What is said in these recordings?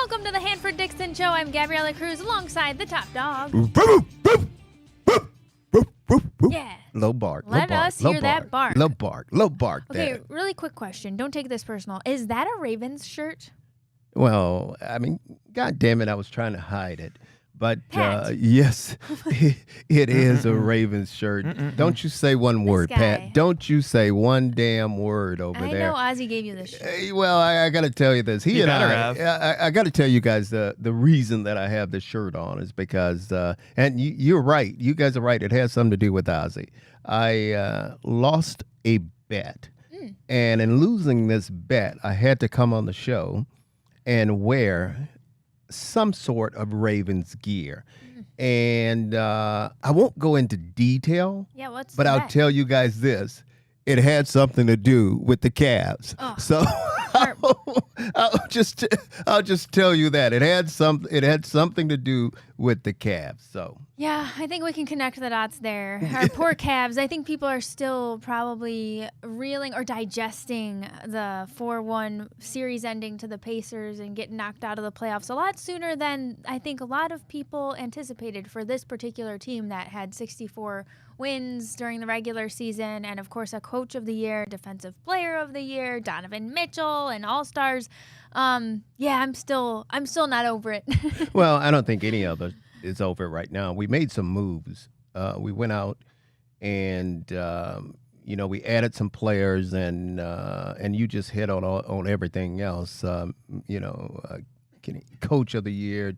Welcome to the Hanford Dixon Show. I'm Gabriella Cruz alongside the top dog. Yeah. Low bark. Let us hear that bark. Low bark. Low bark. Okay, Dad. really quick question. Don't take this personal. Is that a Ravens shirt? Well, I mean, God damn it, I was trying to hide it. But Pat. yes, it is a Ravens shirt. Don't you say one word, guy. Pat. Don't you say one damn word over I there. know Ozzy gave you this shirt. Well, I got to tell you this. He better have. I got to tell you guys the reason that I have this shirt on is because, and you're right. You guys are right. It has something to do with Ozzy. I lost a bet. And in losing this bet, I had to come on the show and wear some sort of Ravens gear. And I won't go into detail. Yeah, what's But I'll that? tell you guys this. It had something to do with the Cavs. Oh. So I'll just tell you that. It had something to do with the Cavs. So Yeah, I think we can connect the dots there. Our poor Cavs. I think people are still probably reeling or digesting the 4-1 series ending to the Pacers and getting knocked out of the playoffs a lot sooner than I think a lot of people anticipated for this particular team that had 64 wins during the regular season, and of course a coach of the year, defensive player of the year, Donovan Mitchell, and all-stars. Yeah, I'm still not over it. well, I don't think any of it is over right now. We made some moves. We went out and we added some players, and you just hit on everything else. Coach of the year,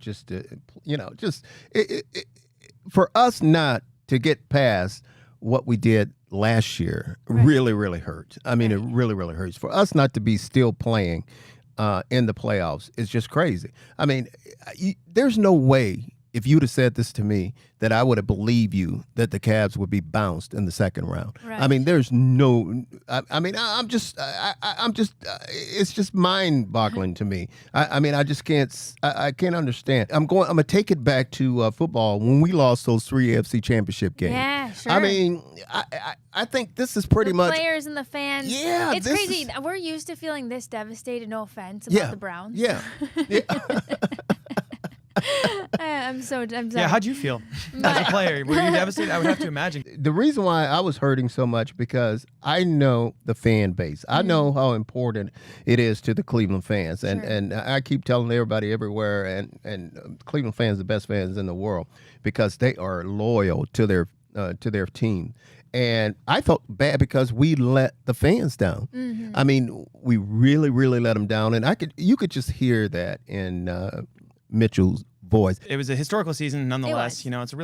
for us not to get past what we did last year really, really hurts. I mean, it really, really hurts. For us not to be still playing in the playoffs is just crazy. I mean, there's no way, if you'd have said this to me, that I would have believed you that the Cavs would be bounced in the second round. Right. I mean, there's no. I'm just. It's just mind-boggling to me. I just can't. I can't understand. I'm gonna take it back to football when we lost those 3 AFC Championship games. Yeah, sure. I mean, I think this is pretty the much. players and the fans. Yeah, it's this crazy. is- We're used to feeling this devastated. No offense about the Browns. Yeah. Yeah. I'm sorry. Yeah, how'd you feel as a player? Were you devastated? I would have to imagine. The reason why I was hurting so much because I know the fan base. I know how important it is to the Cleveland fans, and I keep telling everybody everywhere. And Cleveland fans, the best fans in the world, because they are loyal to their team. And I felt bad because we let the fans down. I mean, we really, really let them down, and you could just hear that in Mitchell's voice. It was a historical season nonetheless. It was. It's a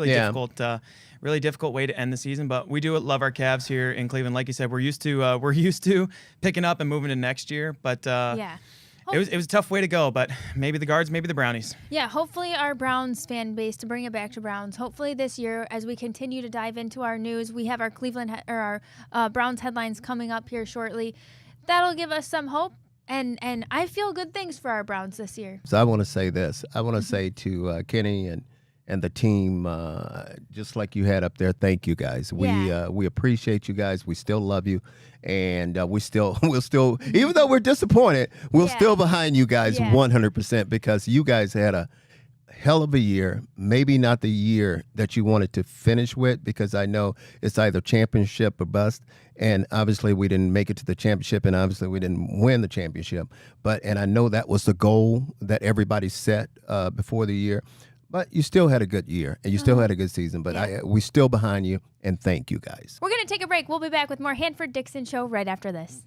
really difficult way to end the season, but we do love our Cavs here in Cleveland. Like you said, we're used to picking up and moving to next year, but Yeah. it was a tough way to go, but maybe the Guards, maybe the Brownies. Yeah, hopefully our Browns fan base, to bring it back to Browns, hopefully this year as we continue to dive into our news, we have our our Browns headlines coming up here shortly. That'll give us some hope. And I feel good things for our Browns this year. So I want to say this. I want to say to Kenny and the team, just like you had up there, thank you guys. We appreciate you guys. We still love you, and we'll still, even though we're disappointed, we'll still behind you guys 100% because you guys had a hell of a year. Maybe not the year that you wanted to finish with, because I know it's either championship or bust. And obviously we didn't make it to the championship, and obviously we didn't win the championship. And I know that was the goal that everybody set before the year. But you still had a good year, and you still had a good season. But we still behind you, and thank you guys. We're going to take a break. We'll be back with more Hanford Dixon Show right after this.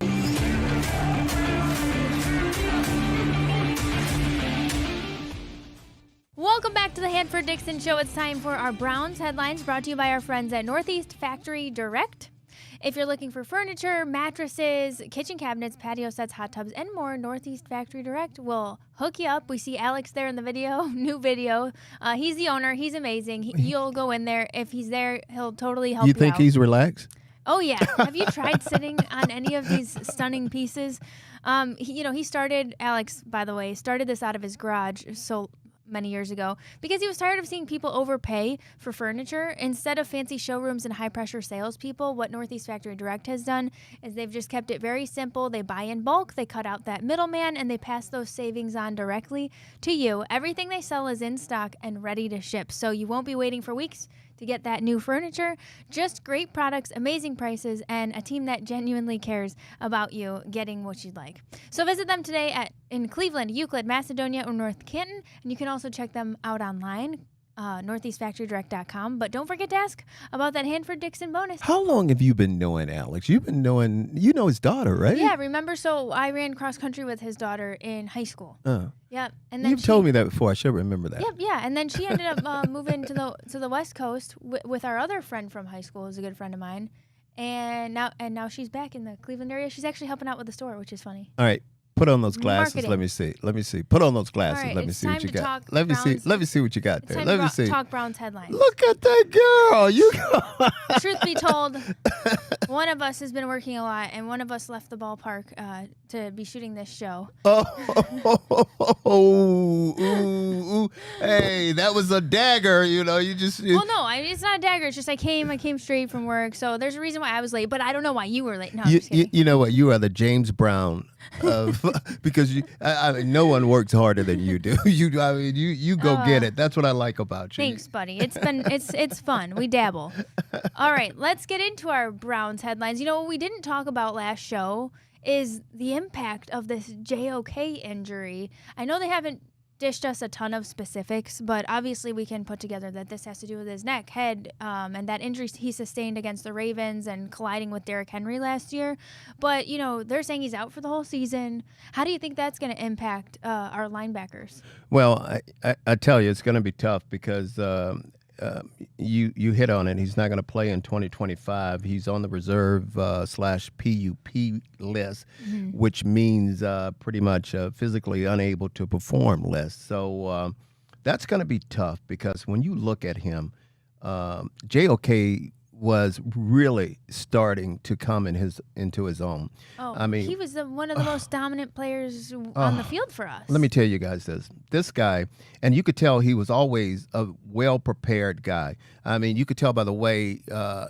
Welcome back to the Hanford Dixon Show. It's time for our Browns headlines, brought to you by our friends at Northeast Factory Direct. If you're looking for furniture, mattresses, kitchen cabinets, patio sets, hot tubs, and more, Northeast Factory Direct will hook you up. We see Alex there in the video, new video. He's the owner. He's amazing. You'll go in there. If he's there, he'll totally help you out. You think he's relaxed? Oh, yeah. Have you tried sitting on any of these stunning pieces? He started, Alex, by the way, started this out of his garage. So many years ago because he was tired of seeing people overpay for furniture. Instead of fancy showrooms and high-pressure salespeople, what Northeast Factory Direct has done is they've just kept it very simple. They buy in bulk, they cut out that middleman, and they pass those savings on directly to you. Everything they sell is in stock and ready to ship, so you won't be waiting for weeks to get that new furniture. Just great products, amazing prices, and a team that genuinely cares about you getting what you'd like. So visit them today in Cleveland, Euclid, Macedonia, or North Canton, and you can also check them out online, northeastfactorydirect.com. But don't forget to ask about that Hanford Dixon bonus. How long have you been knowing Alex? You've been knowing, his daughter, right? Yeah, remember? So I ran cross country with his daughter in high school. Yep. And then You've told me that before. I should remember that. Yep, yeah. And then she ended up moving to the West Coast with our other friend from high school, who's a good friend of mine. And now she's back in the Cleveland area. She's actually helping out with the store, which is funny. All right. Put on those glasses. Marketing. Let me see. Put on those glasses. All right, Let me it's see what time you to got. talk Let me see. Browns. Let me see what you got It's there. time Let to me see. talk Browns headlines. Look at that girl. You go. Truth be told, one of us has been working a lot, and one of us left the ballpark to be shooting this show. Ooh. Hey, that was a dagger. You know, you just. Well, no, it's not a dagger. It's just I came straight from work, so there's a reason why I was late. But I don't know why you were late. No, I'm just kidding. You know what? You are the James Brown of because I mean, no one works harder than you do. You go get it. That's what I like about you. Thanks, buddy. It's fun. We dabble. All right, let's get into our Browns headlines. You know what we didn't talk about last show is the impact of this JOK injury. I know they haven't dished us a ton of specifics, but obviously we can put together that this has to do with his neck, head, and that injury he sustained against the Ravens and colliding with Derrick Henry last year. But, you know, they're saying he's out for the whole season. How do you think that's going to impact our linebackers? Well, I tell you, it's going to be tough because you hit on it. He's not going to play in 2025. He's on the reserve / PUP list, which means pretty much physically unable to perform list. So that's going to be tough because when you look at him, JOK was really starting to come into his own. Oh, I mean, he was one of the most dominant players on the field for us. Let me tell you guys this guy, and you could tell he was always a well-prepared guy. I mean, you could tell by the way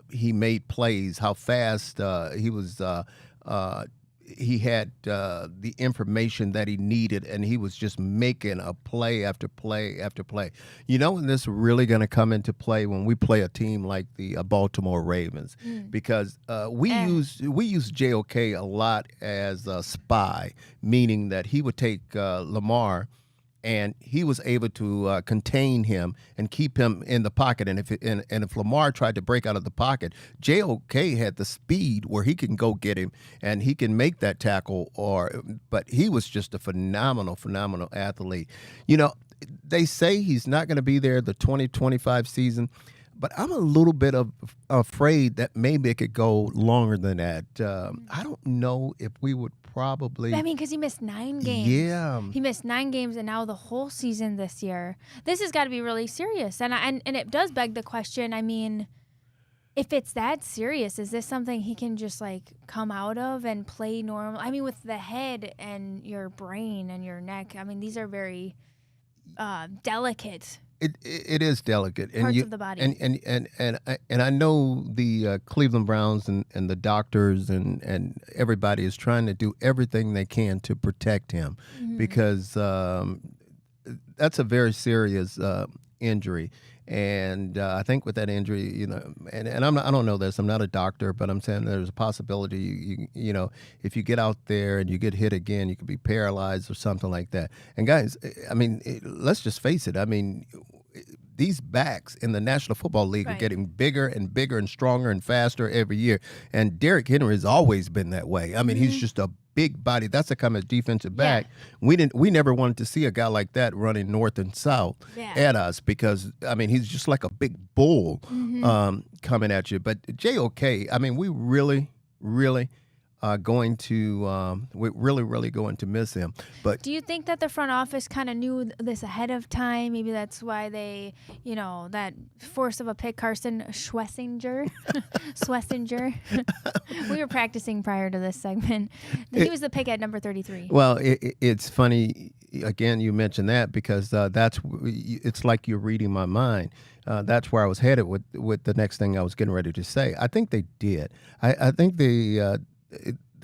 he made plays, how fast he was. He had the information that he needed, and he was just making a play after play after play. You know when this is really going to come into play? When we play a team like the Baltimore Ravens, because we use JOK a lot as a spy, meaning that he would take Lamar, and he was able to contain him and keep him in the pocket. And if Lamar tried to break out of the pocket, JOK had the speed where he can go get him and he can make that tackle. But he was just a phenomenal athlete. You know, they say he's not going to be there the 2025 season, but I'm a little bit afraid that maybe it could go longer than that. I don't know if we would probably. I mean, because he missed 9 games. Yeah. He missed 9 games, and now the whole season this year. This has got to be really serious. And it does beg the question, I mean, if it's that serious, is this something he can just, like, come out of and play normal? I mean, with the head and your brain and your neck, I mean, these are very delicate. It is delicate, Parts of the body. And I know the Cleveland Browns and the doctors and everybody is trying to do everything they can to protect him because that's a very serious injury. And I think with that injury, you know, and I don't know this. I'm not a doctor, but I'm saying there's a possibility. You know, if you get out there and you get hit again, you could be paralyzed or something like that. And guys, I mean, let's just face it. I mean, these backs in the National Football League are getting bigger and bigger and stronger and faster every year. And Derrick Henry has always been that way. I mean, he's just a big body. That's a kind of defensive back. We never wanted to see a guy like that running north and south at us because, I mean, he's just like a big bull coming at you. But JOK, I mean, we really we're really going to miss him. But do you think that the front office kind of knew this ahead of time? Maybe that's why they, that force of a pick, Carson Schlesinger. Schlesinger. We were practicing prior to this segment. He was the pick at number 33. Well, it's funny. Again, you mentioned that because it's like you're reading my mind. That's where I was headed with the next thing I was getting ready to say. I think they did. I think they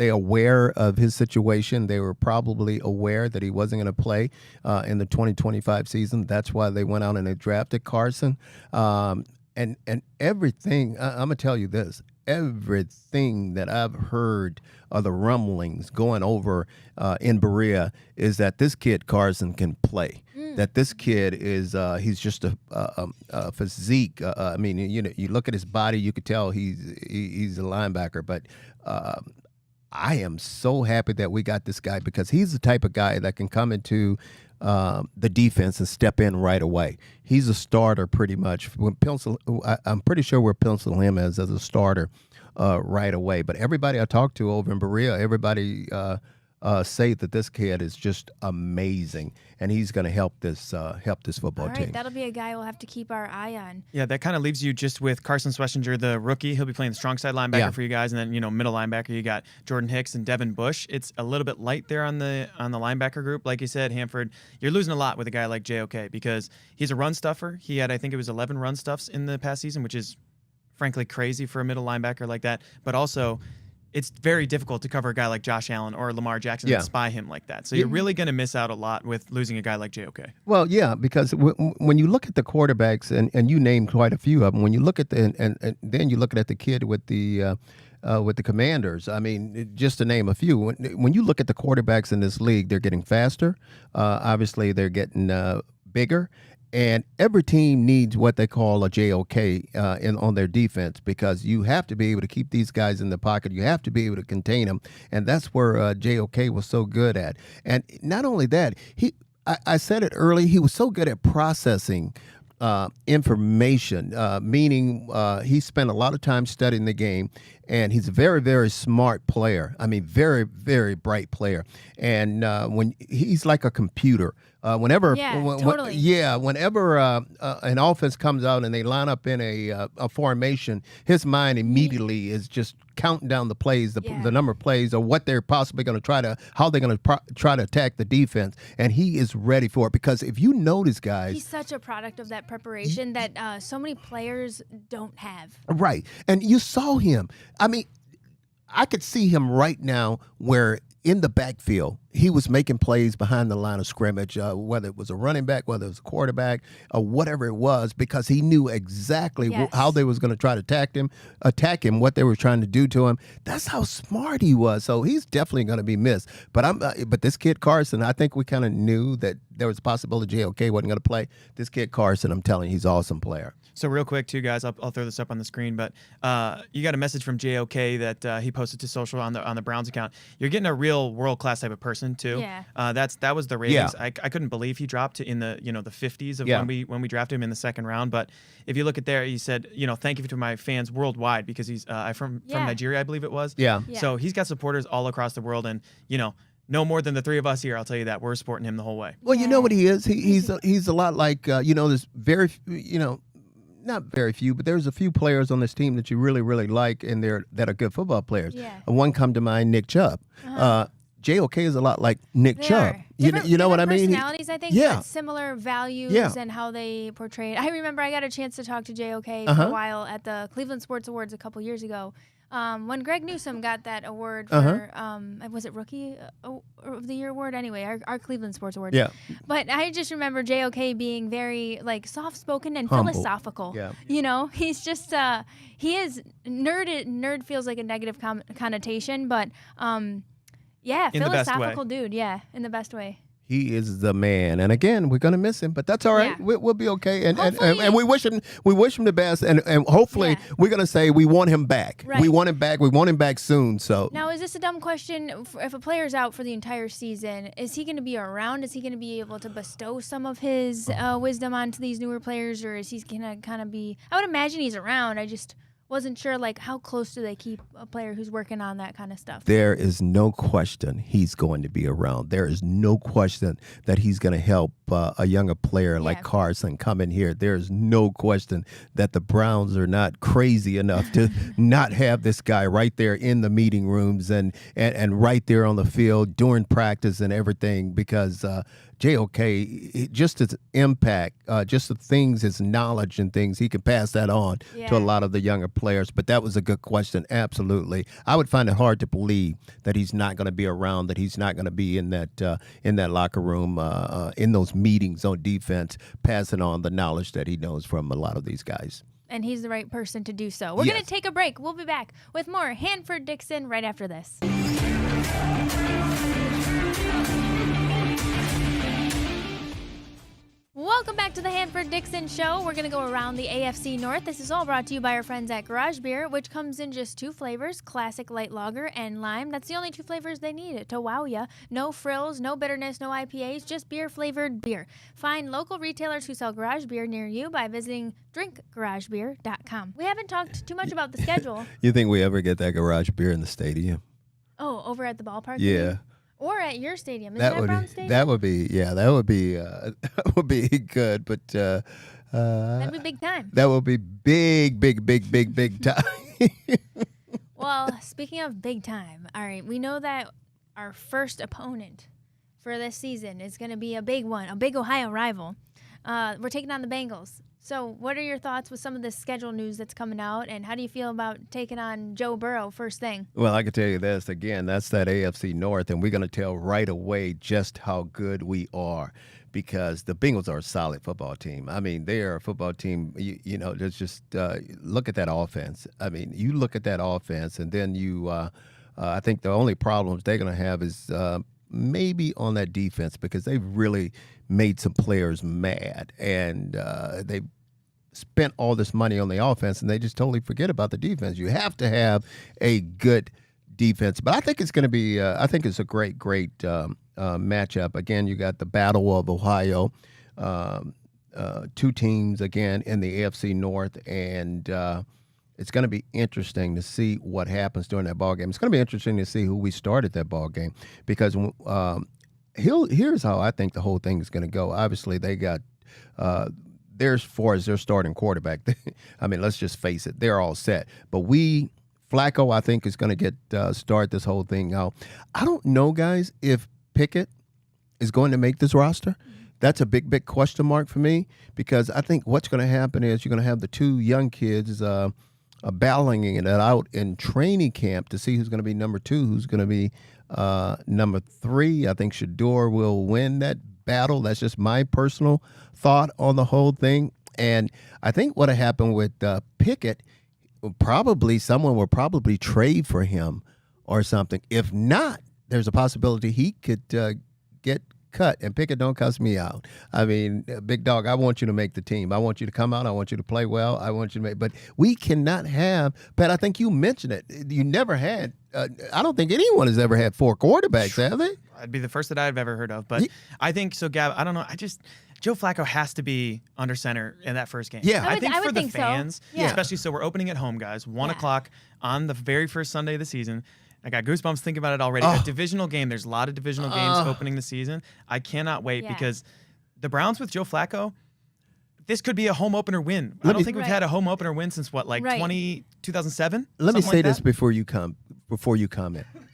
aware of his situation. They were probably aware that he wasn't going to play in the 2025 season. That's why they went out and they drafted Carson. And everything, I'm going to tell you this, everything that I've heard of the rumblings going over in Berea is that this kid Carson can play. That this kid is he's just a physique. I mean, you look at his body, you could tell he's a linebacker. But I am so happy that we got this guy because he's the type of guy that can come into the defense and step in right away. He's a starter pretty much. I'm pretty sure we're penciling him as a starter right away. But everybody I talked to over in Berea, everybody say that this kid is just amazing, and he's going to help this football team. That'll be a guy we'll have to keep our eye on. Yeah, that kind of leaves you just with Carson Schlesinger, the rookie. He'll be playing the strong side linebacker for you guys, and then middle linebacker you got Jordan Hicks and Devin Bush. It's a little bit light there on the linebacker group, like you said, Hanford. You're losing a lot with a guy like JOK because he's a run stuffer. He had, I think it was 11 run stuffs in the past season, which is frankly crazy for a middle linebacker like that. But also, it's very difficult to cover a guy like Josh Allen or Lamar Jackson and spy him like that. So you're really going to miss out a lot with losing a guy like JOK. Well, yeah, because when you look at the quarterbacks, and you named quite a few of them, when you look at and then you look at the kid with the Commanders, I mean, just to name a few, when you look at the quarterbacks in this league, they're getting faster. Obviously, they're getting bigger. And every team needs what they call a JOK on their defense because you have to be able to keep these guys in the pocket. You have to be able to contain them, and that's where JOK was so good at. And not only that, I said it early, he was so good at processing information, meaning he spent a lot of time studying the game, and he's a very, very smart player. I mean, very, very bright player. And when he's like a computer. Whenever an offense comes out and they line up in a formation, his mind immediately is just counting down the plays, the number of plays, or what they're possibly going to how they're going to try to attack the defense, and he is ready for it. Because if you notice, guys, he's such a product of that preparation that so many players don't have. Right, and you saw him. I mean, I could see him right now where in the backfield, he was making plays behind the line of scrimmage, whether it was a running back, whether it was a quarterback, or whatever it was, because he knew exactly how they was going to try to attack him, what they were trying to do to him. That's how smart he was. So he's definitely going to be missed. But this kid Carson, I think we kind of knew that there was a possibility JOK wasn't going to play. This kid Carson, I'm telling you, he's an awesome player. So real quick, too, guys, I'll throw this up on the screen, but you got a message from JOK that he posted to social on the Browns account. You're getting a real world-class type of person, too. Yeah. That was the ratings. Yeah. I couldn't believe he dropped in the the 50s of when we drafted him in the second round. But if you look at there, he said, thank you to my fans worldwide because he's from Nigeria, I believe it was. Yeah. So he's got supporters all across the world, and no more than the three of us here. I'll tell you that we're supporting him the whole way. Well, you know what he is. He's a lot like there's very not very few, but there's a few players on this team that you really, really like, and that are good football players. Yeah. One come to mind, Nick Chubb. JOK is a lot like Nick Chubb. You know what I mean? Personalities, I think, but similar values and how they portray it. I remember I got a chance to talk to JOK for a while at the Cleveland Sports Awards a couple years ago. When Greg Newsome got that award for, was it Rookie of the Year award? Anyway, our Cleveland Sports Award. Yeah. But I just remember JOK being very soft-spoken and humble. Philosophical. Yeah. He's just he is nerd feels like a negative connotation, but philosophical dude. Yeah, in the best way. He is the man, and again, we're gonna miss him, but that's all right. Yeah. We'll be okay, and we wish him the best, and hopefully we're gonna say we want him back. Right. We want him back. We want him back soon. So now, is this a dumb question? If a player's out for the entire season, is he going to be around? Is he going to be able to bestow some of his wisdom onto these newer players, or is he going to kind of be? I would imagine he's around. I just wasn't sure, like, how close do they keep a player who's working on that kind of stuff? There is no question he's going to be around. There is no question that he's going to help a younger player like Carson come in here. There is no question that the Browns are not crazy enough to not have this guy right there in the meeting rooms and right there on the field during practice and everything, because JOK, just his impact, just the things, his knowledge and things, he can pass that on to a lot of the younger players. But that was a good question, absolutely. I would find it hard to believe that he's not going to be around, that he's not going to be in that locker room, in those meetings on defense, passing on the knowledge that he knows from a lot of these guys. And he's the right person to do so. We're going to take a break. We'll be back with more Hanford Dixon right after this. Welcome back to the Hanford Dixon Show. We're going to go around the AFC North. This is all brought to you by our friends at Garage Beer, which comes in just 2 flavors, classic light lager and lime. That's the only 2 flavors they need to wow ya. No frills, no bitterness, no IPAs, just beer-flavored beer. Find local retailers who sell garage beer near you by visiting drinkgaragebeer.com. We haven't talked too much about the schedule. You think we ever get that garage beer in the stadium? Oh, over at the ballpark? Yeah. Or at your stadium. Isn't that Brown Stadium? That would be that would be good, but that'd be big time. That would be big time. Well, speaking of big time, all right, we know that our first opponent for this season is going to be a big one, a big Ohio rival. We're taking on the Bengals. So what are your thoughts with some of the schedule news that's coming out, and how do you feel about taking on Joe Burrow first thing? Well, I can tell you this, again, that's that AFC North, and we're going to tell right away just how good we are, because the Bengals are a solid football team. I mean, they are a football team, you know, there's just look at that offense. I mean, you look at that offense, and then I think the only problems they're going to have is maybe on that defense, because they've really made some players mad, and they've spent all this money on the offense, and they just totally forget about the defense. You have to have a good defense, but I think it's going to be I think it's a great matchup. Again, you got the Battle of Ohio, 2 teams again in the AFC North, and it's going to be interesting to see what happens during that ball game. It's going to be interesting to see who we start at that ball game, because here's how I think the whole thing is going to go. Obviously, they got as far as their starting quarterback. I mean, let's just face it, they're all set. But Flacco, I think, is going to get start this whole thing out. I don't know, guys, if Pickett is going to make this roster. That's a big question mark for me, because I think what's going to happen is you're going to have the 2 young kids battling it out in training camp to see who's going to be number 2, who's going to be number 3. I think Shador will win that battle. That's just my personal thought on the whole thing. And I think what happened with Pickett, someone will probably trade for him or something. If not, there's a possibility he could get cut, and Pickett don't cuss me out. I mean, big dog, I want you to make the team. I want you to come out. I want you to play well. I want you to but we cannot have, Pat, I think you mentioned it. You never had, I don't think anyone has ever had 4 quarterbacks, have they? I'd be the first that I've ever heard of. But I think, so Gab, I don't know. Joe Flacco has to be under center in that first game. Yeah. I think for the think fans, so. Yeah. especially, so we're opening at home, guys, 1 o'clock on the very first Sunday of the season. I got goosebumps thinking about it already. A divisional game. There's a lot of divisional games opening the season. I cannot wait, because the Browns with Joe Flacco, this could be a home opener win. I don't think we've had a home opener win since 2007? Let me say this before you comment.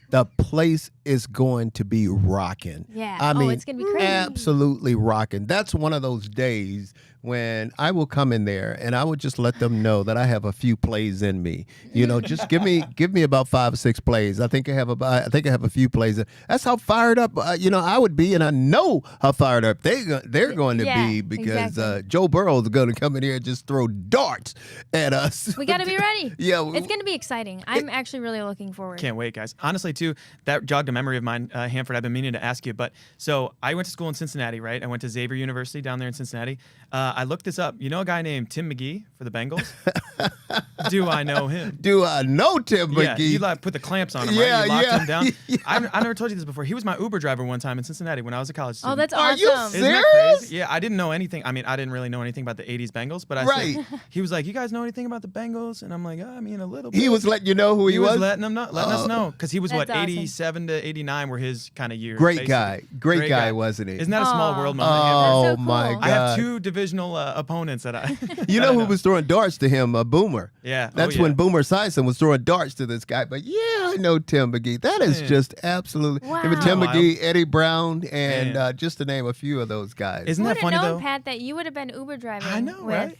The place is going to be rocking. Yeah. I mean, it's going to be crazy. Absolutely rocking. That's one of those days when I will come in there and I would just let them know that I have a few plays in me. You know, just give me about 5 or 6 plays. I think I have a few plays. That's how fired up I would be, and I know how fired up they're going to be, because Joe Burrow is going to come in here and just throw darts at us. We got to be ready. Yeah, it's going to be exciting. I'm actually really looking forward. Can't wait, guys. Honestly, too, that jogged a memory of mine, Hanford. I've been meaning to ask you, but so I went to school in Cincinnati, right? I went to Xavier University down there in Cincinnati. I looked this up. You know a guy named Tim McGee for the Bengals? Do I know him? Do I know Tim Yeah, McGee? you like put the clamps on him, Yeah, right? You locked yeah, him down. yeah. I never told you this before. He was my Uber driver one time in Cincinnati when I was a college student. Oh, that's Are awesome. you Isn't that serious? crazy? Yeah, I didn't know anything. I mean, I didn't really know anything about the 80s Bengals, but I Right. said, he was like, you guys know anything about the Bengals? And I'm like, I mean, a little bit. He was letting you know who he was was? letting us know. Because he was, That's awesome. 87 to 89 were his kind of years. Great basically. guy. Great guy, wasn't he? Isn't that a small world moment? Oh, That's so my cool. God. I have two divisional opponents that I. You know who was throwing darts to him? Boomer. Yeah. That's when Boomer Esiason was throwing darts to this guy. But yeah, I know Tim McGee. That is just absolutely. Wow. Him and Tim Wild. McGee, Eddie Brown, and Man. just to name a few of those guys. Isn't Who that would funny have known, though? Pat, that you would have been Uber driving? I know, with right?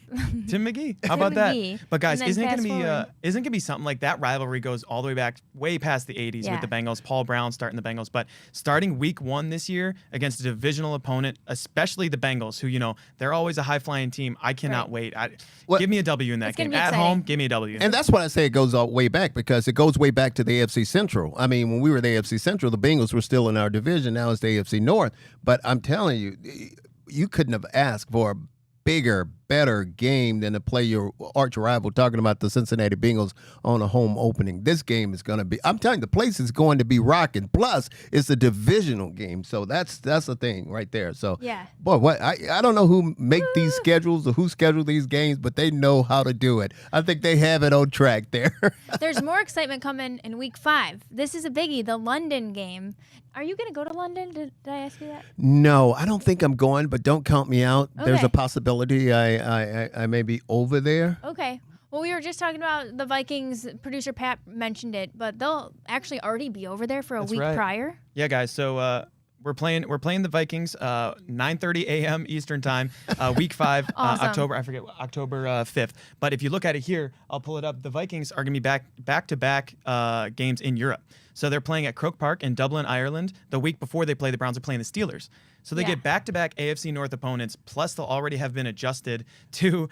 Tim McGee. How Tim about that? McGee. But guys, And then isn't it fast gonna be forward. isn't it gonna be something like that? Rivalry goes all the way back, way past the 80s Yeah. with the Bengals. Paul Brown starting the Bengals, but starting week 1 this year against a divisional opponent, especially the Bengals, who they're always a high flying team. I cannot wait. What- Give me a W in that It's gonna game be at exciting. home. Give me a W. And that's why I say it goes all way back, because it goes way back to the AFC Central. I mean, when we were the AFC Central, the Bengals were still in our division. Now it's the AFC North. But I'm telling you, you couldn't have asked for a bigger, better game than to play your arch rival, talking about the Cincinnati Bengals on a home opening. This game is going to be, I'm telling you, the place is going to be rocking. Plus, it's a divisional game. So that's the thing right there. So, Yeah. boy, what I don't know who make these schedules or who schedule these games, but they know how to do it. I think they have it on track there. There's more excitement coming in week 5. This is a biggie, the London game. Are you going to go to London? Did I ask you that? No, I don't think I'm going, but don't count me out. There's Okay. a possibility I may be over there. Okay. Well, we were just talking about the Vikings. Producer Pat mentioned it, but they'll actually already be over there for a That's week right. prior. Yeah, guys. So we're playing the Vikings 9:30 a.m. Eastern time, week 5, Awesome. October 5th. But if you look at it here, I'll pull it up. The Vikings are going to be back to back games in Europe. So they're playing at Croke Park in Dublin, Ireland. The week before they play, the Browns are playing the Steelers. So they Yeah. get back-to-back AFC North opponents, plus they'll already have been adjusted to,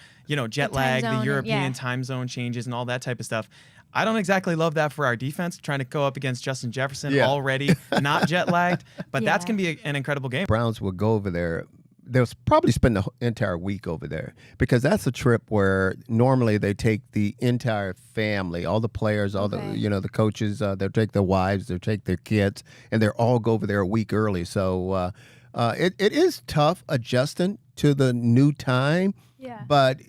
jet time lag, zone, the European yeah. time zone changes, and all that type of stuff. I don't exactly love that for our defense, trying to go up against Justin Jefferson, Yeah. already not jet lagged. But that's Yeah. going to be an incredible game. Browns will go over there. They'll probably spend the entire week over there, because that's a trip where normally they take the entire family, all the players, all Okay. the the coaches. They'll take their wives, they'll take their kids, and they'll all go over there a week early. So it is tough adjusting to the new time. Yeah. But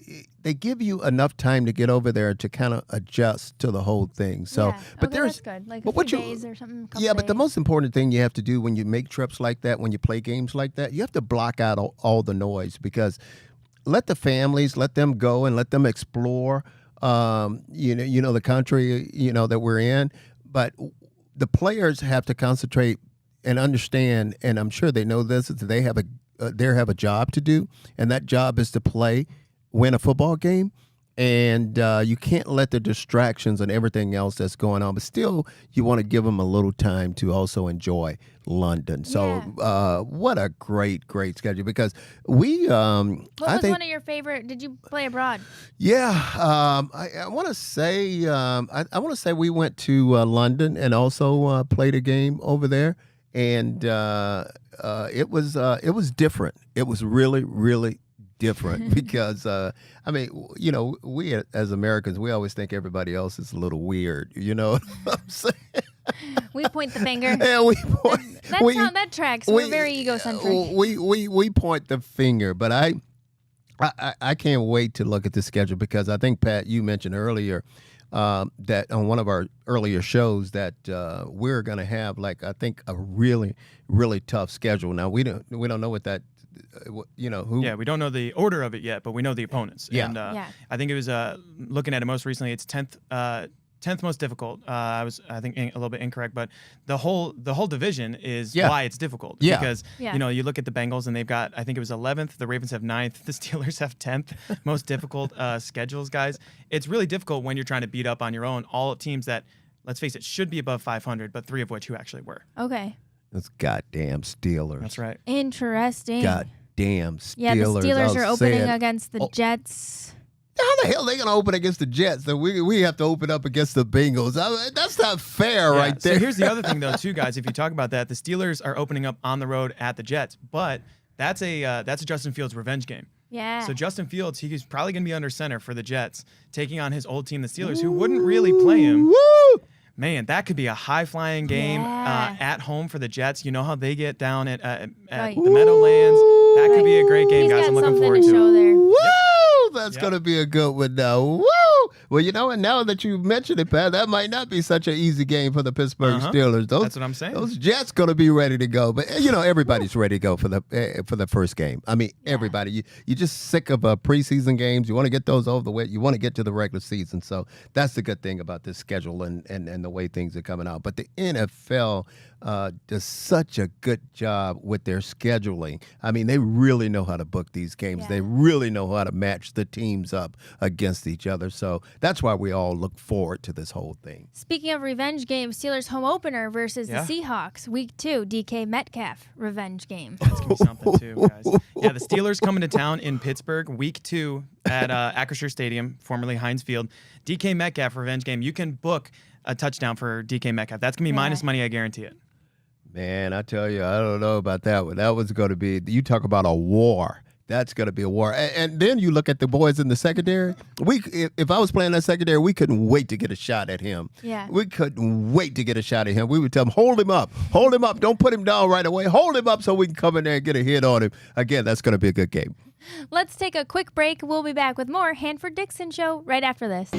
they give you enough time to get over there to kind of adjust to the whole thing. So, Yeah. but Okay, there's that's good. Like but a what few you- days or something. a couple yeah, but the days. most important thing you have to do when you make trips like that, when you play games like that, you have to block out all the noise, because let the families, let them go and let them explore, the country, that we're in. But the players have to concentrate and understand, and I'm sure they know this, that they have a job to do, and that job is to win a football game. And you can't let the distractions and everything else that's going on, but still you want to give them a little time to also enjoy London. So what a great schedule, because we What I was think one of your favorite? Did you play abroad? I want to say I want to say we went to London and also played a game over there, and it was different. It was really different because we as Americans, we always think everybody else is a little weird. You know what I'm saying? We point the finger. Yeah, That tracks. We're very egocentric. We point the finger, but I can't wait to look at the schedule, because I think, Pat, you mentioned earlier that on one of our earlier shows that we're going to have, like, I think a really tough schedule. Now we don't know what that who. Yeah, we don't know the order of it yet, but we know the opponents. Yeah. And Yeah. I think it was looking at it most recently. It's 10th most difficult. I think a little bit incorrect, but the whole division is why it's difficult. Yeah. Because Yeah. you look at the Bengals and they've got, I think it was 11th. The Ravens have 9th. The Steelers have 10th. Most difficult schedules, guys. It's really difficult when you're trying to beat up on your own. All teams that, let's face it, should be above 500, but 3 of which who actually were. Okay. Those goddamn Steelers. That's right. Interesting. Goddamn Steelers. Yeah, the Steelers are I'll opening say it. against the Jets. How the hell are they going to open against the Jets? So we have to open up against the Bengals. That's not fair Yeah, right there. So here's the other thing, though, too, guys. If you talk about that, the Steelers are opening up on the road at the Jets, but that's a Justin Fields revenge game. Yeah. So Justin Fields, he's probably going to be under center for the Jets, taking on his old team, the Steelers, who wouldn't really play him. Woo! Man, that could be a high-flying game at home for the Jets. You know how they get down at Right. the Meadowlands. That could be a great game, He's guys. got I'm looking something forward to to show it. there. Woo! That's Yep. going to be a good one now. Woo! Well, you know, and now that you mentioned it, Pat, that might not be such an easy game for the Pittsburgh Steelers. That's what I'm saying. Those Jets going to be ready to go. But, you know, everybody's ready to go for the first game. I mean, everybody. You're just sick of preseason games. You want to get those over the way. You want to get to the regular season. So that's the good thing about this schedule and the way things are coming out. But the NFL does such a good job with their scheduling. I mean, they really know how to book these games. Yeah. They really know how to match the teams up against each other. So that's why we all look forward to this whole thing. Speaking of revenge games, Steelers home opener versus the Seahawks, week 2, DK Metcalf revenge game. That's going to be something, too, guys. Yeah, the Steelers coming to town in Pittsburgh, week 2 at Acrisure Stadium, formerly Heinz Field. DK Metcalf revenge game. You can book a touchdown for DK Metcalf. That's going to be minus money, I guarantee it. Man, I tell you, I don't know about that one. That was going to be, you talk about a war. That's going to be a war. And then you look at the boys in the secondary. If I was playing that secondary, we couldn't wait to get a shot at him. Yeah. We couldn't wait to get a shot at him. We would tell him, hold him up. Don't put him down right away. Hold him up so we can come in there and get a hit on him. Again, that's going to be a good game. Let's take a quick break. We'll be back with more Hanford Dixon Show right after this.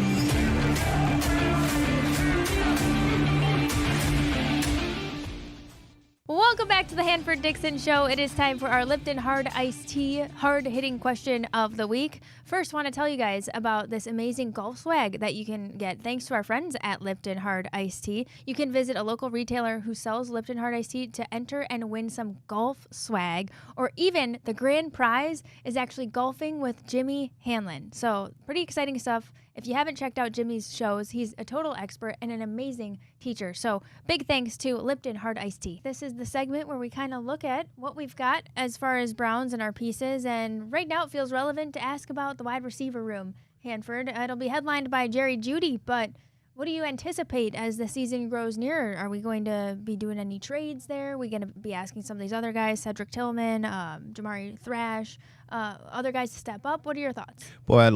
Welcome back to the Hanford Dixon Show. It is time for our Lipton Hard Iced Tea hard-hitting question of the week. First, want to tell you guys about this amazing golf swag that you can get thanks to our friends at Lipton Hard Iced Tea. You can visit a local retailer who sells Lipton Hard Iced Tea to enter and win some golf swag, or even the grand prize is actually golfing with Jimmy Hanlon. So, pretty exciting stuff. If you haven't checked out Jimmy's shows, he's a total expert and an amazing teacher. So big thanks to Lipton Hard Iced Tea. This is the segment where we kind of look at what we've got as far as Browns in our pieces. And right now it feels relevant to ask about the wide receiver room, Hanford. It'll be headlined by Jerry Jeudy, but what do you anticipate as the season grows nearer? Are we going to be doing any trades there? Are we going to be asking some of these other guys, Cedric Tillman, Jamari Thrash, other guys to step up? What are your thoughts? Boy,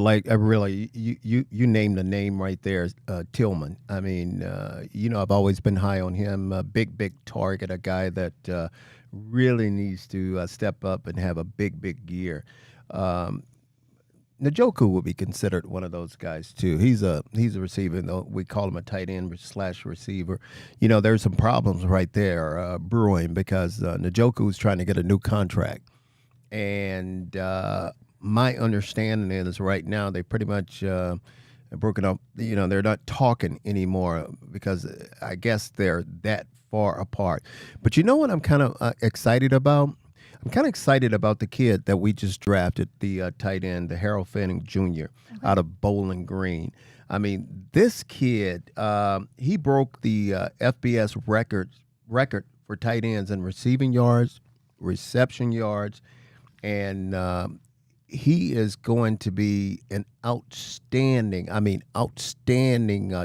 you named the name right there, Tillman. I mean, I've always been high on him, a big target, a guy that really needs to step up and have a big year. Njoku will be considered one of those guys too. He's a receiver, though we call him a tight end / receiver. You know, there's some problems right there brewing because Njoku is trying to get a new contract, and my understanding is right now they pretty much broken up. You know, they're not talking anymore because I guess they're that far apart. But you know what I'm kind of excited about? I'm kind of excited about the kid that we just drafted, the tight end, the Harold Fanning Jr. out of Bowling Green. I mean, this kid, he broke the FBS record for tight ends in receiving yards, reception yards, and he is going to be an outstanding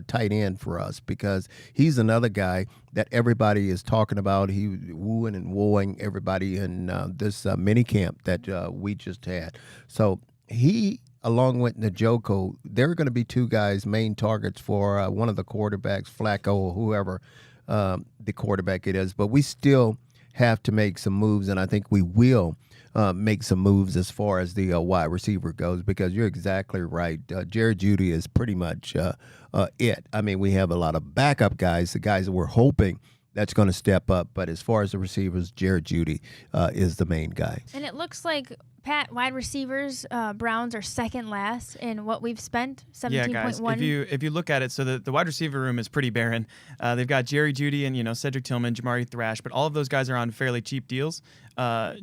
tight end for us because he's another guy that everybody is talking about. He wooing and wooing everybody in this mini camp that we just had. So he, along with Njoku, they're going to be two guys, main targets for one of the quarterbacks, Flacco or whoever the quarterback it is. But we still have to make some moves, and I think we will make some moves as far as the wide receiver goes because you're exactly right. Jerry Jeudy is pretty much it. I mean, we have a lot of backup guys, the guys that we're hoping that's going to step up. But as far as the receivers, Jerry Jeudy is the main guy. And it looks like, Pat, wide receivers, Browns are second last in what we've spent, 17.1. Yeah, guys, if you look at it, so the wide receiver room is pretty barren. They've got Jerry Jeudy and, Cedric Tillman, Jamari Thrash, but all of those guys are on fairly cheap deals.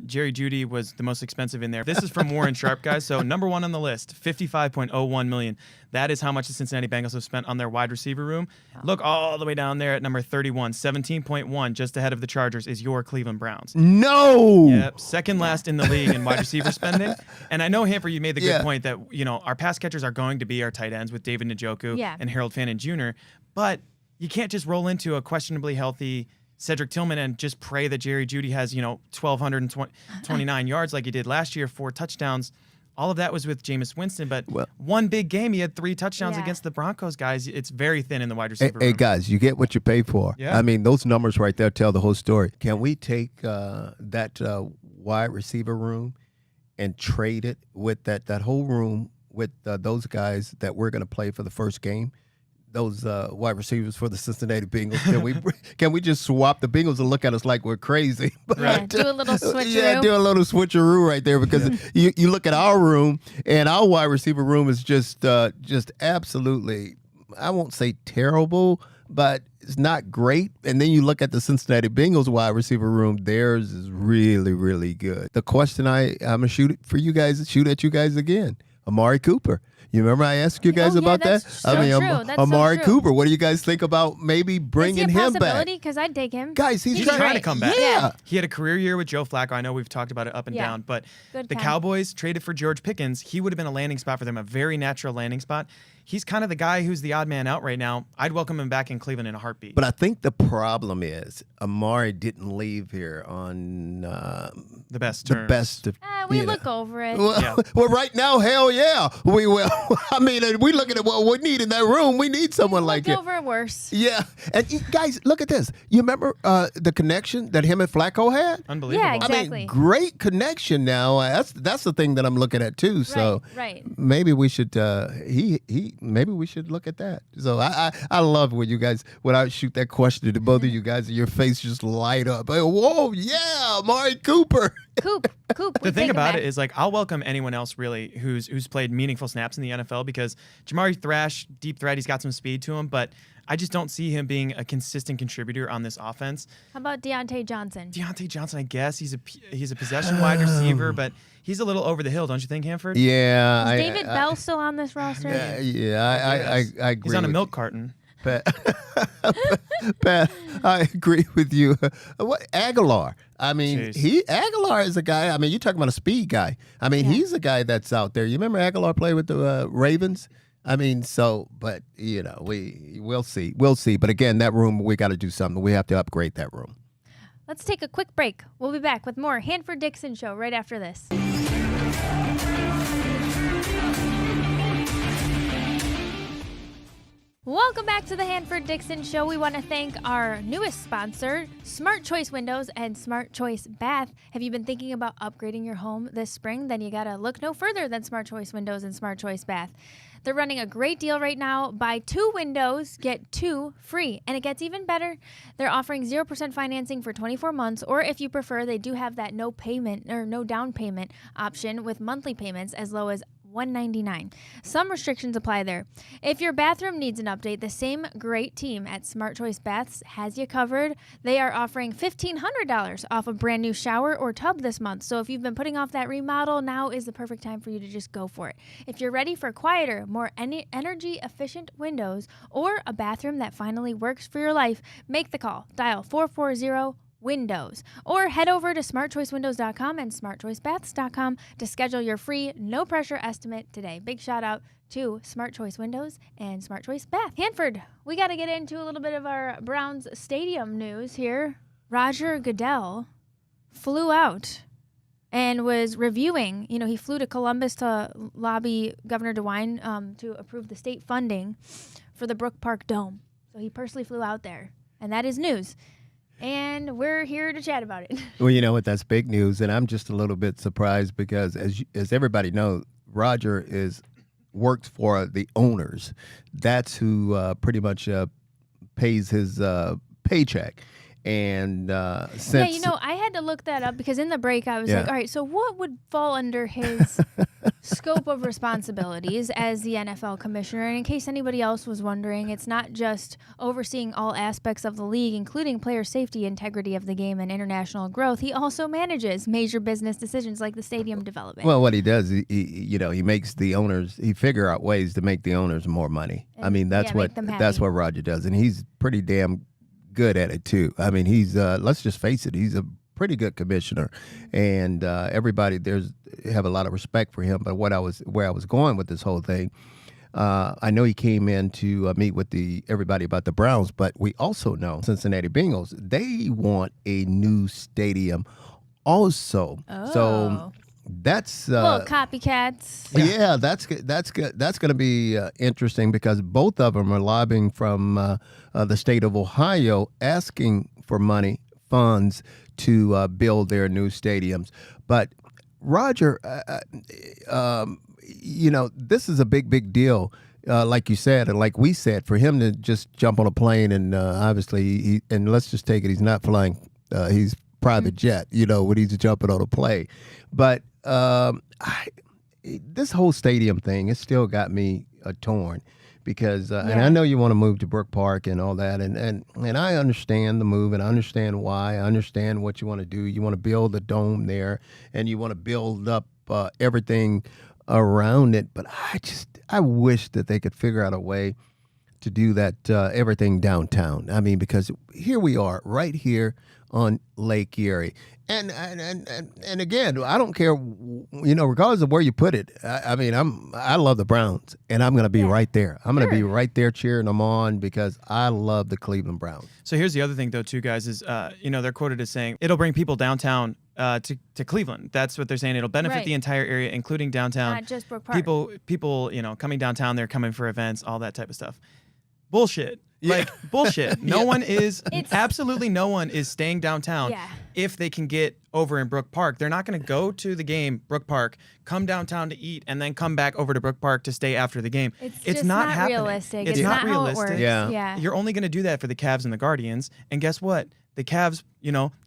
Jerry Jeudy was the most expensive in there. This is from Warren Sharp, guys. So number one on the list, $55.01 million. That is how much the Cincinnati Bengals have spent on their wide receiver room. Oh. Look all the way down there at number 31, 17.1, just ahead of the Chargers, is your Cleveland Browns. No! Yep, second last in the league in wide receiver spending. And I know, Hanford, you made the good point that, our pass catchers are going to be our tight ends with David Njoku and Harold Fannin Jr., but you can't just roll into a questionably healthy Cedric Tillman and just pray that Jerry Jeudy has, 1,229 yards like he did last year, 4 touchdowns. all of that was with Jameis Winston. But one big game, he had 3 touchdowns against the Broncos, guys. It's very thin in the wide receiver room. Hey, guys, you get what you pay for. Yeah. I mean, those numbers right there tell the whole story. Can we take that wide receiver room and trade it with that whole room with those guys that we're going to play for the first game? Those wide receivers for the Cincinnati Bengals. Can we just swap the Bengals and look at us like we're crazy? Yeah, do a little switcheroo. Yeah, do a little switcheroo right there because you look at our room and our wide receiver room is just absolutely, I won't say terrible, but it's not great. And then you look at the Cincinnati Bengals wide receiver room, theirs is really, really good. The question I'm gonna shoot at you guys again. Amari Cooper. You remember I asked you guys about that? So true. That's Amari so true. Cooper. What do you guys think about maybe bringing him back? Because I'd take him. Guys, he's trying to come back. Yeah. He had a career year with Joe Flacco. I know we've talked about it up and down, but Good the time. Cowboys traded for George Pickens. He would have been a landing spot for them, a very natural landing spot. He's kind of the guy who's the odd man out right now. I'd welcome him back in Cleveland in a heartbeat. But I think the problem is Amari didn't leave here on the best terms. The best of, We look over it. Well, right now, hell yeah, we will. I mean, we looking at what we need in that room. We need someone like Look it. over worse. Yeah, and guys, look at this. You remember the connection that him and Flacco had? Unbelievable. Yeah, exactly. I mean, great connection. Now that's the thing that I'm looking at too. So Right. maybe we should maybe we should look at that. So I love when I shoot that question to both of you guys, and your face just light up. Like, whoa, yeah, Amari Cooper. Coop. The thing about it is, like, I'll welcome anyone else really who's played meaningful snaps in the NFL because Jamari Thrash, deep threat, he's got some speed to him, but I just don't see him being a consistent contributor on this offense. How about Deontay Johnson? Deontay Johnson, I guess he's a possession wide receiver, but he's a little over the hill, don't you think, Hanford? Yeah. Is David Bell still on this roster? I agree. He's on a with milk carton. Pat, I agree with you. What Aguilar? I mean, Aguilar is a guy. I mean, you're talking about a speed guy. I mean, he's a guy that's out there. You remember Aguilar played with the Ravens? I mean, but we'll see. But again, that room, we got to do something. We have to upgrade that room. Let's take a quick break. We'll be back with more Hanford Dixon Show right after this. Welcome back to the Hanford Dixon Show. We want to thank our newest sponsor, Smart Choice Windows and Smart Choice Bath. Have you been thinking about upgrading your home this spring? Then you got to look no further than Smart Choice Windows and Smart Choice Bath. They're running a great deal right now. Buy 2 windows, get 2 free. And it gets even better. They're offering 0% financing for 24 months, or if you prefer, they do have that no payment or no down payment option with monthly payments as low as $199. Some restrictions apply there. If your bathroom needs an update, the same great team at Smart Choice Baths has you covered. They are offering $1,500 off a brand new shower or tub this month. So if you've been putting off that remodel, now is the perfect time for you to just go for it. If you're ready for quieter, more energy efficient windows or a bathroom that finally works for your life, make the call. Dial 440-WINDOWS or head over to smartchoicewindows.com and smartchoicebaths.com to schedule your free no pressure estimate today. Big shout out to Smart Choice Windows and Smart Choice Bath. Hanford, we got to get into a little bit of our Browns stadium news here. Roger Goodell flew out and was reviewing, he flew to Columbus to lobby Governor DeWine to approve the state funding for the Brook Park Dome. So he personally flew out there, and that is news. And we're here to chat about it. Well, you know what? That's big news, and I'm just a little bit surprised because, as everybody knows, Roger works for the owners. That's who pretty much pays his paycheck. And since I had to look that up because in the break I was like, all right, so what would fall under his scope of responsibilities as the NFL commissioner? And in case anybody else was wondering, it's not just overseeing all aspects of the league, including player safety, integrity of the game, and international growth. He also manages major business decisions like the stadium development. Well, what he does, he makes the owners, he figure out ways to make the owners more money. And, I mean, that's what Roger does, and he's pretty damn good at it too. I mean, he's let's just face it, he's a pretty good commissioner, and everybody have a lot of respect for him. But where I was going with this whole thing, I know he came in to meet with everybody about the Browns, but we also know Cincinnati Bengals, they want a new stadium also. Oh. So that's Little copycats. yeah, that's good. That's good. That's going to be interesting because both of them are lobbying from the state of Ohio, asking for funds to build their new stadiums. But Roger, this is a big deal. Like you said, and like we said, for him to just jump on a plane and obviously, and let's just take it, he's not flying. He's private jet, when he's jumping on a plane. But this whole stadium thing, it still got me torn because, and I know you want to move to Brook Park and all that, and I understand the move and I understand why. I understand what you want to do. You want to build a dome there and you want to build up everything around it. But I wish that they could figure out a way to do that everything downtown. I mean, because here we are, right here on Lake Erie, and again, I don't care, regardless of where you put it. I love the Browns, and I'm going to be right there. I'm going to be right there cheering them on because I love the Cleveland Browns. So here's the other thing, though, too, guys, is they're quoted as saying it'll bring people downtown to Cleveland. That's what they're saying. It'll benefit the entire area, including downtown. Not just Brook Park. People, coming downtown, they're coming for events, all that type of stuff. Bullshit. Yeah. Like, bullshit. Absolutely no one is staying downtown if they can get over in Brook Park. They're not going to go to the game, Brook Park, come downtown to eat, and then come back over to Brook Park to stay after the game. It's not happening. Realistic. It's not realistic. How it works. Yeah. You're only going to do that for the Cavs and the Guardians. And guess what? The Cavs,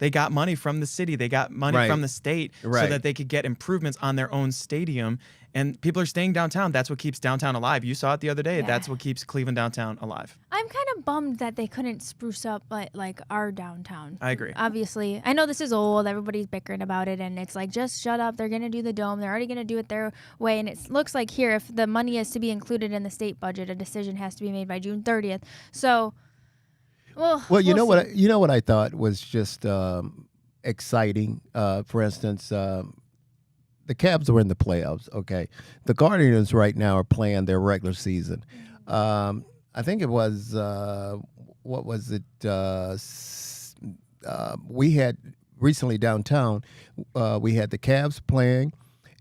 they got money from the city. They got money from the state so that they could get improvements on their own stadium. And people are staying downtown. That's what keeps downtown alive. You saw it the other day. Yeah. That's what keeps Cleveland downtown alive. I'm kind of bummed that they couldn't spruce up like our downtown. I agree. Obviously. I know this is old. Everybody's bickering about it. And it's like, just shut up. They're going to do the dome. They're already going to do it their way. And it looks like here, if the money is to be included in the state budget, a decision has to be made by June 30th. So, well, you know what I thought was just exciting. For instance, the Cavs were in the playoffs. Okay, the Guardians right now are playing their regular season. I think it was what was it? We had recently downtown. We had the Cavs playing.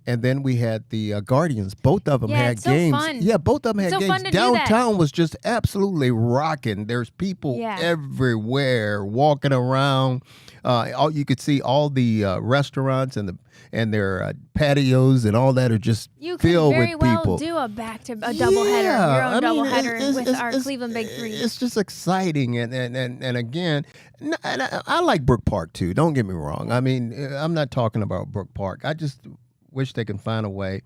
And then we had the Guardians. Both of them had games. Fun. Yeah, both of them had games. Downtown was just absolutely rocking. There's people everywhere walking around. You could see all the restaurants and their patios and all that are just filled with people. You could very well do a doubleheader, your own doubleheader with our Cleveland Big Three. It's just exciting, and again, I like Brook Park too. Don't get me wrong. I mean, I'm not talking about Brook Park. I just wish they can find a way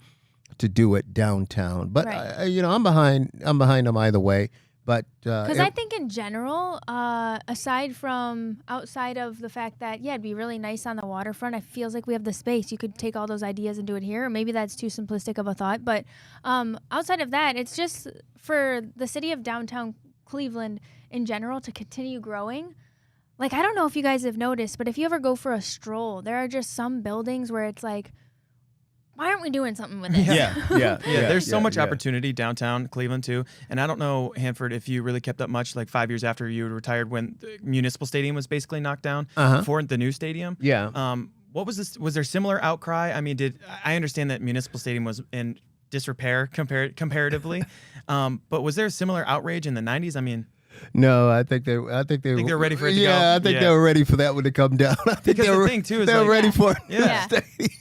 to do it downtown. But I'm behind them either way. But because I think in general, outside of the fact that it'd be really nice on the waterfront, it feels like we have the space. You could take all those ideas and do it here. Or maybe that's too simplistic of a thought. But outside of that, it's just for the city of downtown Cleveland in general to continue growing. Like, I don't know if you guys have noticed, but if you ever go for a stroll, there are just some buildings where it's like, why aren't we doing something with this? Yeah. There's so much opportunity downtown Cleveland too. And I don't know, Hanford, if you really kept up much, like 5 years after you retired, when the municipal stadium was basically knocked down for the new stadium. Yeah. What was this? Was there similar outcry? I mean, I understand that municipal stadium was in disrepair comparatively, but was there a similar outrage in the 90s? I mean. No, I think they were ready for it to go. Yeah, I think they were ready for that one to come down. I think because the thing too is they were ready for it. Yeah.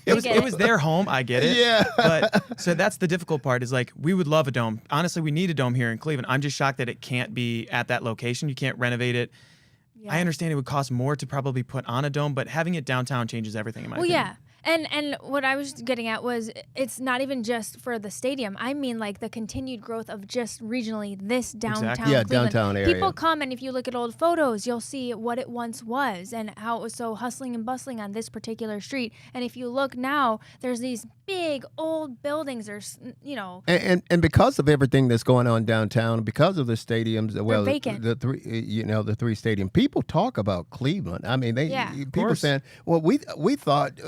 It was their home. I get it. Yeah. But so that's the difficult part is like we would love a dome. Honestly, we need a dome here in Cleveland. I'm just shocked that it can't be at that location. You can't renovate it. Yeah. I understand it would cost more to probably put on a dome, but having it downtown changes everything in my opinion. Yeah. And what I was getting at was it's not even just for the stadium. I mean, like the continued growth of just regionally this downtown Cleveland. Downtown area. People come, and if you look at old photos, you'll see what it once was and how it was so hustling and bustling on this particular street. And if you look now, there's these big old buildings. There's, And because of everything that's going on downtown, because of the stadiums, well, vacant. the three stadium, people talk about Cleveland. I mean, people saying, well, we thought,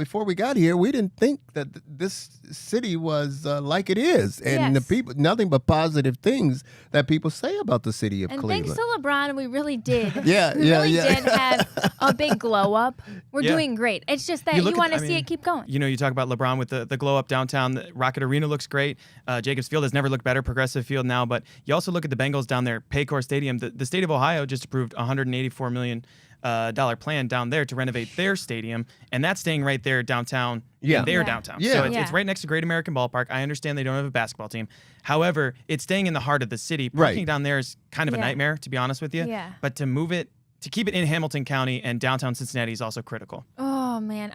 before we got here, we didn't think that this city was like it is, and the people, nothing but positive things that people say about the city of Cleveland. Thanks to LeBron, we really did. We really did have a big glow up. We're doing great. It's just that you want to see it keep going. You know, you talk about LeBron with the glow up downtown. The Rocket Arena looks great. Jacobs Field has never looked better. Progressive Field now, but you also look at the Bengals down there. Paycor Stadium. The state of Ohio just approved $184 million plan down there to renovate their stadium, and that's staying right there downtown. Downtown. So it's right next to Great American Ballpark. I understand they don't have a basketball team. However, it's staying in the heart of the city. Parking down there is kind of a nightmare, to be honest with you. Yeah. But to move it, to keep it in Hamilton County and downtown Cincinnati is also critical. Oh man,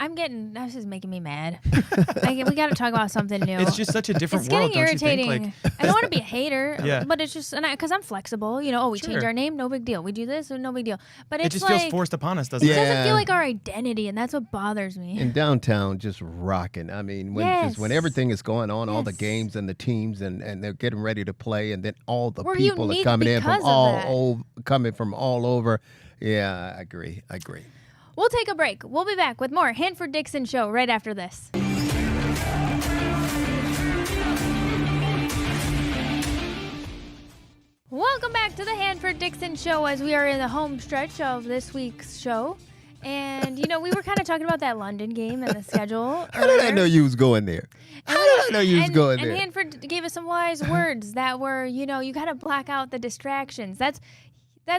this is making me mad. We got to talk about something new. It's just such a different it's world. Getting irritating. Don't you think? I don't want to be a hater, but it's just because I'm flexible. You know, we change our name, no big deal. We do this, no big deal. But it just feels forced upon us, doesn't it? It doesn't feel like our identity, and that's what bothers me. In downtown, just rocking. I mean, when everything is going on, all the games and the teams, and they're getting ready to play, and then all the people are coming in from all over. Yeah, I agree. We'll take a break. We'll be back with more Hanford Dixon Show right after this. Welcome back to the Hanford Dixon Show as we are in the home stretch of this week's show. And, you know, we were kind of talking about that London game and the schedule. How did I know you was going there? And Hanford gave us some wise words that were, you know, you got to black out the distractions. That's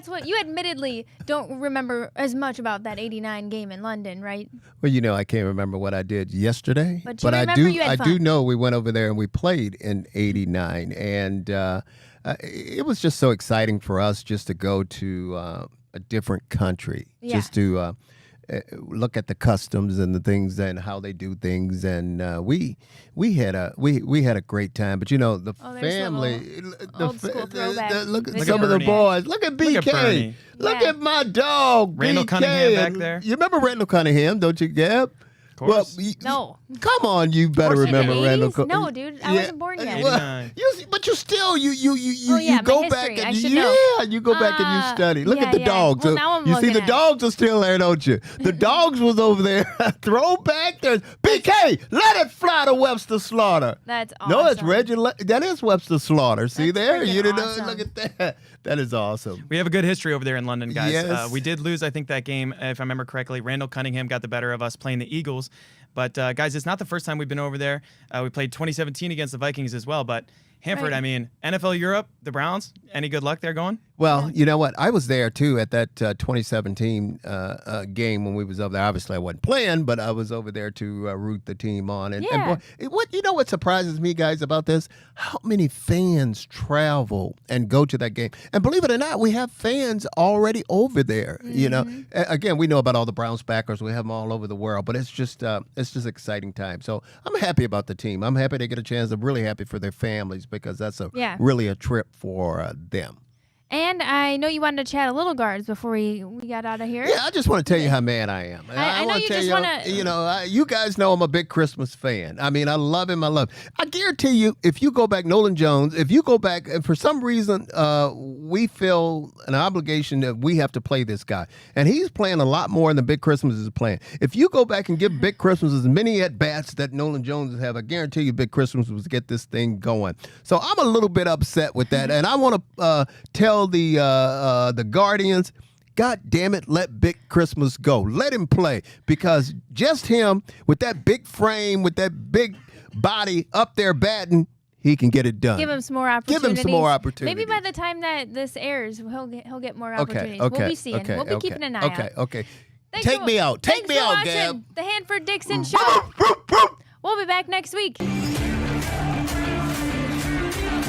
what you admittedly don't remember as much about that 89 game in London, right? Well, you know, I can't remember what I did yesterday, but I do know we went over there and we played in 89, and it was just so exciting for us just to go to a different country, just to look at the customs and the things and how they do things, and we had a great time. But you know, the family, old school throwback. Look at some of the boys. Look at BK. Look at my dog, Randall BK. Cunningham back there. You remember Randall Cunningham, don't you, Gab? Well, no. Come on, you better remember Randall. No, dude, I wasn't born yet. But you still you go back and you go back and you study. Look at the dogs. Well, now I'm you see the dogs are still there, don't you? The dogs was over there. Throw back there. BK, let it fly to Webster Slaughter. That's awesome. No, it's Reggie. That is Webster Slaughter. See That's there? You didn't awesome. Look at that. That is awesome. We have a good history over there in London, guys. Yes. We did lose, I think, that game, if I remember correctly. Randall Cunningham got the better of us playing the Eagles. But, guys, it's not the first time we've been over there. We played 2017 against the Vikings as well. But Hanford, I mean, NFL Europe, the Browns, any good luck there going? Well, you know what? I was there, too, at that 2017 game when we was over there. Obviously, I wasn't playing, but I was over there to root the team on. And what surprises me, guys, about this? How many fans travel and go to that game? And believe it or not, we have fans already over there. Mm-hmm. You know, again, we know about all the Browns backers. We have them all over the world, but it's just exciting time. So I'm happy about the team. I'm happy they get a chance. I'm really happy for their families because that's really a trip for them. And I know you wanted to chat a little guards before we got out of here. Yeah, I just want to tell you how mad I am. I know you just want to. You know, you guys know I'm a big Christmas fan. I mean, I love him. I guarantee you, if you go back, Nolan Jones, if you go back, and for some reason, we feel an obligation that we have to play this guy. And he's playing a lot more than Big Christmas is playing. If you go back and give Big Christmas as many at-bats that Nolan Jones have, I guarantee you Big Christmas will get this thing going. So I'm a little bit upset with that. And I want to tell the Guardians, God damn it, let Big Christmas go. Let him play, because just him with that big frame, with that big body up there batting, he can get it done. Give him some more opportunities. Maybe by the time that this airs, he'll get more opportunities. We'll be seeing. We'll be keeping an eye out. Okay. Take me out, Gab. The Hanford Dixon Show. We'll be back next week.